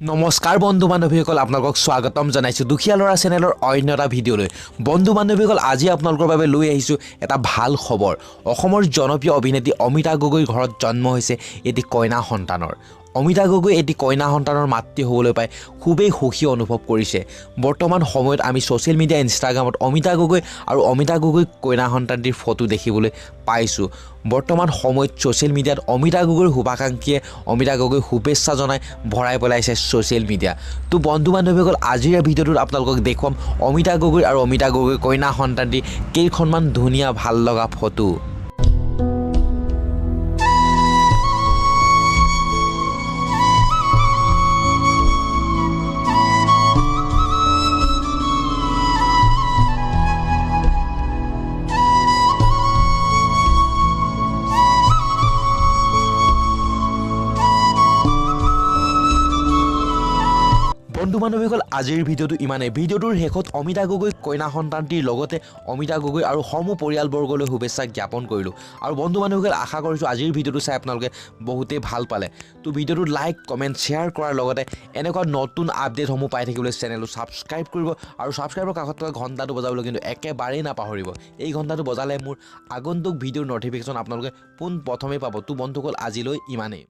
নমস্কাৰ বন্ধু বান্ধৱীসকল আপোনালোকক স্বাগতম জনাইছোঁ দুখীয়া ল'ৰা চেনেলৰ অন্য এটা ভিডিঅ'লৈ বন্ধু বান্ধৱীসকল আজি আপোনালোকৰ বাবে লৈ আহিছোঁ এটা ভাল খবৰ অসমৰ জনপ্ৰিয় অভিনেত্ৰী অমিতা গগৈৰ ঘৰত জন্ম হৈছে এটি কন্যা সন্তানৰ অমিতা গগৈ এটি কন্যা সন্তানৰ মাতৃ হ'বলৈ পাই খুবেই সুখী অনুভৱ কৰিছে বৰ্তমান সময়ত আমি ছ'চিয়েল মিডিয়া ইনষ্টাগ্ৰামত অমিতা গগৈ আৰু অমিতা গগৈ কন্যা সন্তানটিৰ ফটো দেখিবলৈ পাইছোঁ বৰ্তমান সময়ত ছ'চিয়েল মিডিয়াত অমিতা গগৈৰ শুভাকাংক্ষীয়ে অমিতা গগৈ শুভেচ্ছা জনাই ভৰাই পেলাইছে ছ'চিয়েল মিডিয়া তো বন্ধু বান্ধৱীসকল আজিৰ ভিডিঅ'টোত আপোনালোকক দেখুৱাম অমিতা গগৈ আৰু অমিতা গগৈ কন্যা সন্তানটিৰ কেইখনমান ধুনীয়া ভাল লগা ফটো বন্ধু বান্ধৱীসকল আজিৰ ভিডিঅ'টো ইমানেই ভিডিঅ'টোৰ শেষত অমিতা গগৈ কন্যা সন্তানটিৰ লগতে অমিতা গগৈ আৰু সমূহ পৰিয়ালবৰ্গলৈ শুভেচ্ছা জ্ঞাপন কৰিলোঁ আৰু বন্ধু বান্ধৱীসকল আশা কৰিছোঁ আজিৰ ভিডিঅ'টো চাই আপোনালোকে বহুতেই ভাল পালে তো ভিডিঅ'টো লাইক কমেণ্ট শ্বেয়াৰ কৰাৰ লগতে এনেকুৱা নতুন আপডেটসমূহ পাই থাকিবলৈ চেনেলটো ছাবস্ক্ৰাইব কৰিব আৰু ছাবস্ক্ৰাইবৰ কাষত থকা ঘণ্টাটো বজাবলৈ কিন্তু একেবাৰেই নাপাহৰিব এই ঘণ্টাটো বজালে মোৰ আগন্তুক ভিডিঅ'ৰ ন'টিফিকেশ্যন আপোনালোকে পোনপ্ৰথমে পাব তো বন্ধুসকল আজিলৈ ইমানেই